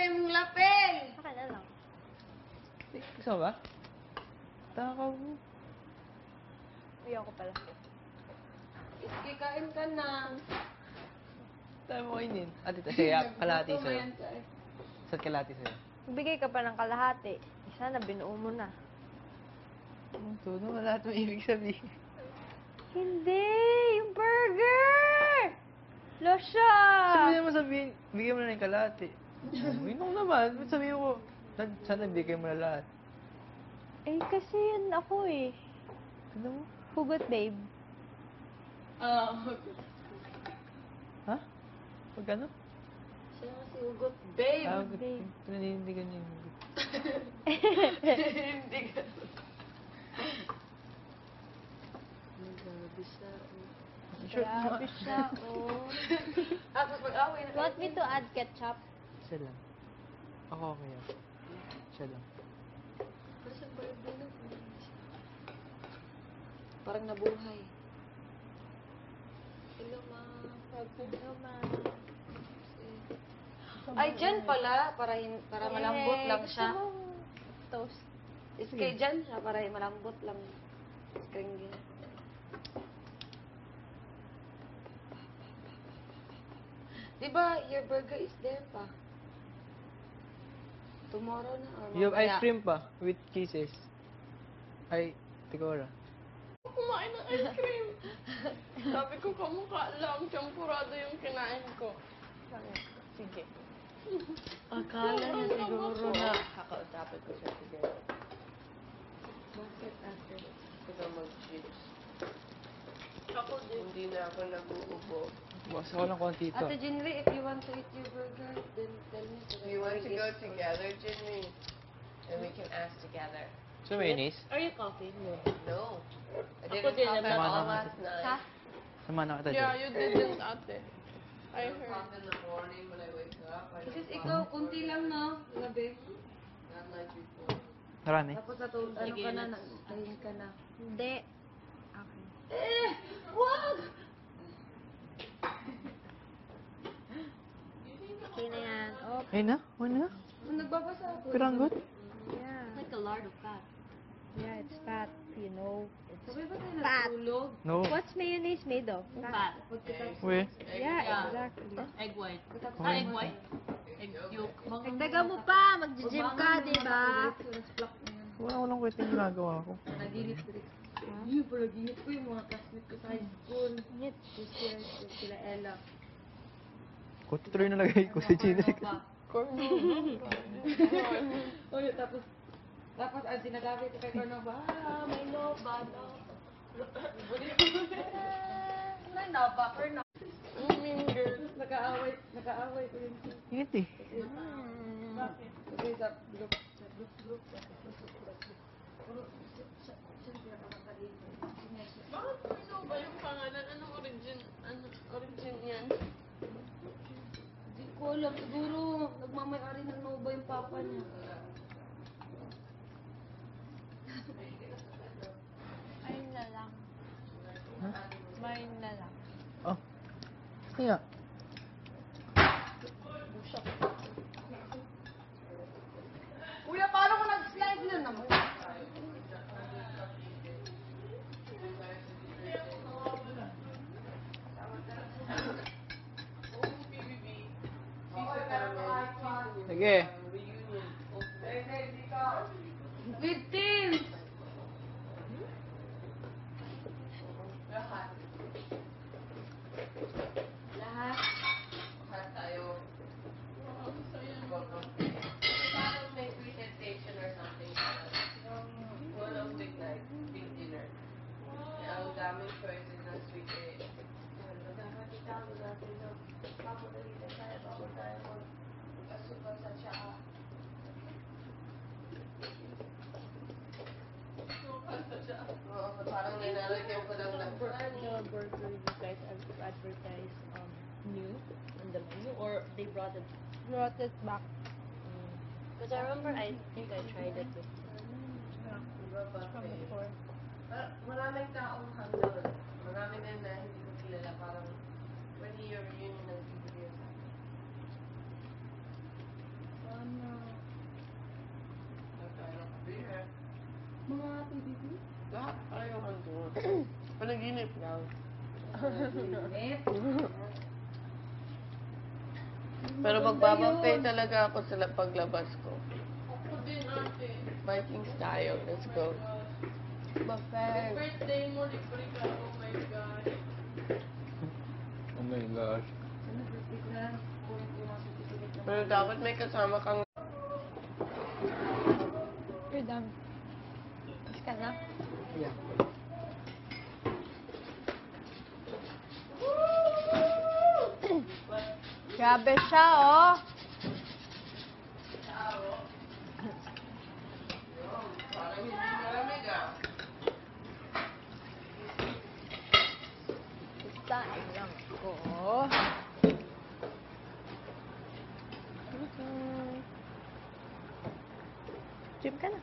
bibigay mong lapel? Saka na lang. Gusto mo ba? Takaw mo. Ayoko pala. Iski, kain ka na. Tayo mo kainin. Ate, sige, kalahati sa'yo. Saan kalahati sa'yo? Bigay ka pa ng kalahati. Isa na, binuo mo na. Ito na, wala ito ibig sabihin. Hindi! Yung burger! Losya! Sabi naman sabihin, bigyan mo na ng kalahati. Minong naman, ba't sabihin ko, sana bigay mo na lahat. Eh, kasi yun ako eh. Ano mo? Hugot, babe. Ha? Pag ano? Siya kasi hugot, babe. babe. Pinanindigan niya yung hugot. Hindi ka. Grabe siya. Grabe siya, oh. Tapos pag-away na. Want me to add ketchup? Siya lang. Ako okay yan. Siya lang. Kasi birthday na. Parang nabuhay. Hello, ma. Hello, ma. Ay, dyan pala. Para malambot lang siya. Gusto mong toast? Is kay dyan siya. Para malambot lang. Kringgin. Diba, your burger is there pa? Tomorrow na or You have ice mamaya? cream pa with kisses. Ay, tikora. Kumain ng ice cream. Sabi ko, kamukha lang. Champurado yung kinain ko. Sige. Akala niya siguro na kakausapin ko siya together. Bakit ate? Ikaw mag-chips. Ako din. Hindi na ako nag-uubo. Bukas ako ng konti ito. Ate Jinri, if you want to eat your burger, then tell me. We want to go together, Jimmy, and we can ask together. So, mayonnaise? Are you coughing? No. No, I Ako didn't din cough at naman. all Sama last Ha? night. Sama na kita Yeah, dyan. you didn't, ate. I I don't heard. cough in the morning when I wake up. I Kasi don't cough ikaw, kunti lang no, gabi. not like before. Marami. Tapos ano ka na, tahimik ka na. Hindi. Okay. Wag! Okay na yan. Oh, Ayun na? Ayun na? Nagbabasa ako. Piranggot? yeah. Like a lard of fat. Yeah, it's fat. You know. It's Sabi ba tayo Fat. natulog? No. What's mayonnaise made of? Fat. Pagkatapos, Uy. Yeah, exactly. Egg white. pagkatapos, Egg white. Egg yolk. Dagdagan mo pa. Mag-gym ka, di ba? Wala ko lang kwenta yung ginagawa ko. Panaginip ko rin. Yung panaginip ko yung mga classmates ko sa high school. Ngit. Sila Ella. Tuloy na lagay ko si Gina. Oh, tapos ang sinasabi ko kay Cornova, may nova, no. May nova, or no. Mean girl. Nakaaway ko yun. Ingat eh. Kasi sa group. Puro, siya pinakamatalik. Bakit ano ba yung pangalan? Anong origin yan? Hindi ko alam. Siguro, nagmamayari ng Nova yung papa niya. Ayun na lang. Mine na lang. Oh. Kaya. Kuya, paano ko nag-slide na naman? Sige. 15! Lahat. Lahat tayo. May presentation or something. One of big night, big dinner. Ang daming choices ng sweet eh. Asuka sa tsaa. Oo, parang nilalagyan ko lang ng The burger you guys advertised new on the menu, or they brought it? Brought it back. Because I remember, I think I tried it before. From before. Maraming taong handol. Marami din na hindi ko kilala. Parang when year reunion ng bibigyan sa akin. Lahat tayo handun. Panaginip lang. Pero magbabantay talaga ako sa paglabas ko. Ako din, ate. Vikings tayo. Let's go. Buffet. Birthday mo, libre ka. Oh my God. Oh my gosh. Pero dapat may kasama kang You're done. Tapos ka na? Yeah. Grabe siya, oh. parang hindi malamig ah. Istain lang ko. Gym ka na.